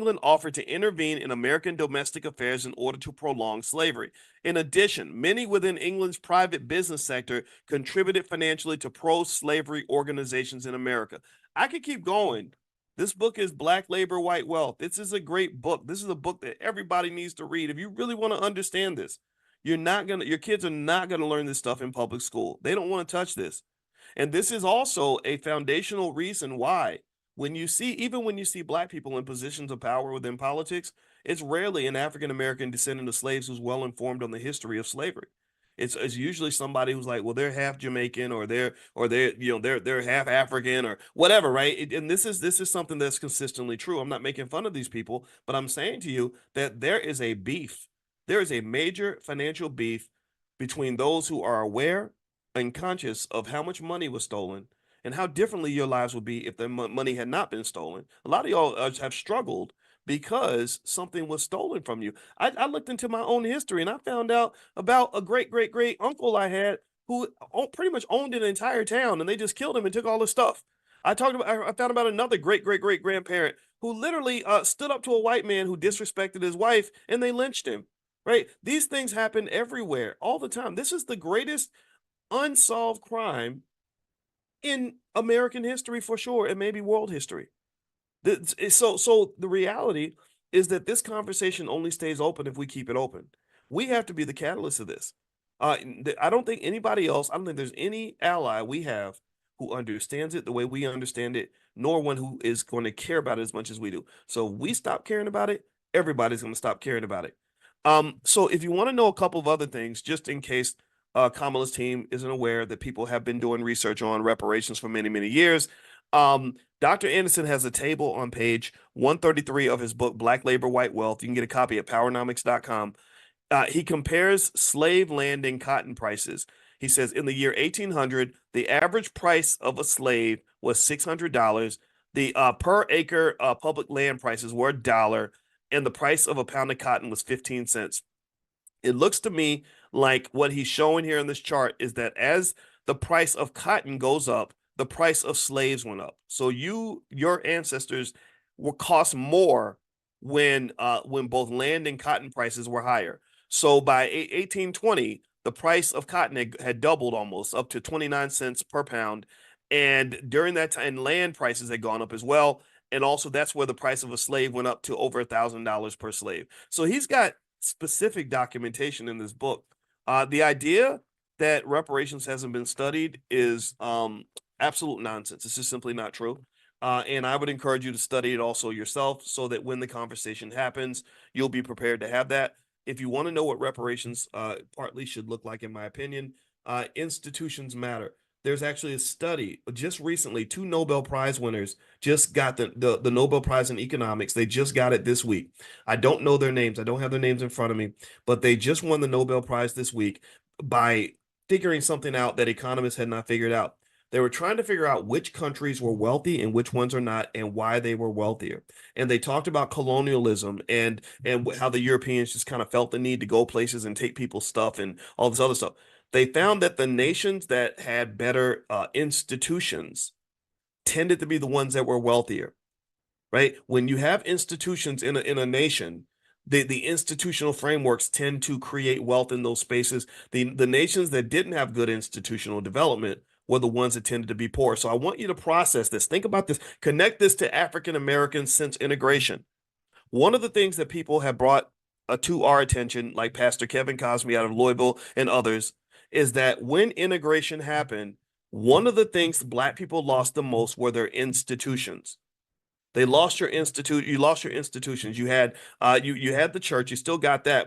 England offered to intervene in American domestic affairs in order to prolong slavery. In addition, many within England's private business sector contributed financially to pro-slavery organizations in America. I could keep going. This book is Black Labor, White Wealth. This is a great book. This is a book that everybody needs to read if you really want to understand this. Your kids are not gonna learn this stuff in public school. They don't want to touch this. And this is also a foundational reason why even when you see black people in positions of power within politics, it's rarely an African American descendant of slaves who's well informed on the history of slavery. It's usually somebody who's like, well, they're half Jamaican or they're half African or whatever, right? And this is something that's consistently true. I'm not making fun of these people, but I'm saying to you that there is a beef. There is a major financial beef between those who are aware and conscious of how much money was stolen and how differently your lives would be if the money had not been stolen. A lot of y'all have struggled because something was stolen from you. I looked into my own history and I found out about a great great great uncle I had who pretty much owned an entire town, and they just killed him and took all his stuff. I found about another great great great grandparent who literally stood up to a white man who disrespected his wife, and they lynched him. Right? These things happen everywhere all the time. This is the greatest unsolved crime in American history for sure, and maybe world history. So the reality is that this conversation only stays open if we keep it open. We have to be the catalyst of this. I don't think anybody else, I don't think there's any ally we have who understands it the way we understand it, nor one who is going to care about it as much as we do. So if we stop caring about it, everybody's going to stop caring about it. So if you want to know a couple of other things, just in case Kamala's team isn't aware that people have been doing research on reparations for many, many years. Dr. Anderson has a table on page 133 of his book, Black Labor, White Wealth. You can get a copy at powernomics.com. He compares slave land and cotton prices. He says in the year 1800, the average price of a slave was $600. The per acre public land prices were $1, and the price of a pound of cotton was 15 cents. It looks to me like what he's showing here in this chart is that as the price of cotton goes up, the price of slaves went up. So your ancestors will cost more when both land and cotton prices were higher. So by 1820, the price of cotton had doubled almost up to 29 cents per pound. And during that time, land prices had gone up as well. And also that's where the price of a slave went up to over $1,000 per slave. So he's got specific documentation in this book. The idea that reparations hasn't been studied is absolute nonsense. It's just simply not true. And I would encourage you to study it also yourself so that when the conversation happens, you'll be prepared to have that. If you want to know what reparations partly should look like, in my opinion, institutions matter. There's actually a study just recently. 2 Nobel Prize winners just got the Nobel Prize in economics. They just got it this week. I don't know their names. I don't have their names in front of me, but they just won the Nobel Prize this week by figuring something out that economists had not figured out. They were trying to figure out which countries were wealthy and which ones are not, and why they were wealthier. And they talked about colonialism and how the Europeans just kind of felt the need to go places and take people's stuff and all this other stuff. They found that the nations that had better institutions tended to be the ones that were wealthier, right? When you have institutions in a nation, the institutional frameworks tend to create wealth in those spaces. The nations that didn't have good institutional development were the ones that tended to be poor. So I want you to process this. Think about this. Connect this to African Americans since integration. One of the things that people have brought to our attention, like Pastor Kevin Cosme out of Louisville and others, is that when integration happened, one of the things Black people lost the most were their institutions. They lost your institute. You lost your institutions. You had the church. You still got that.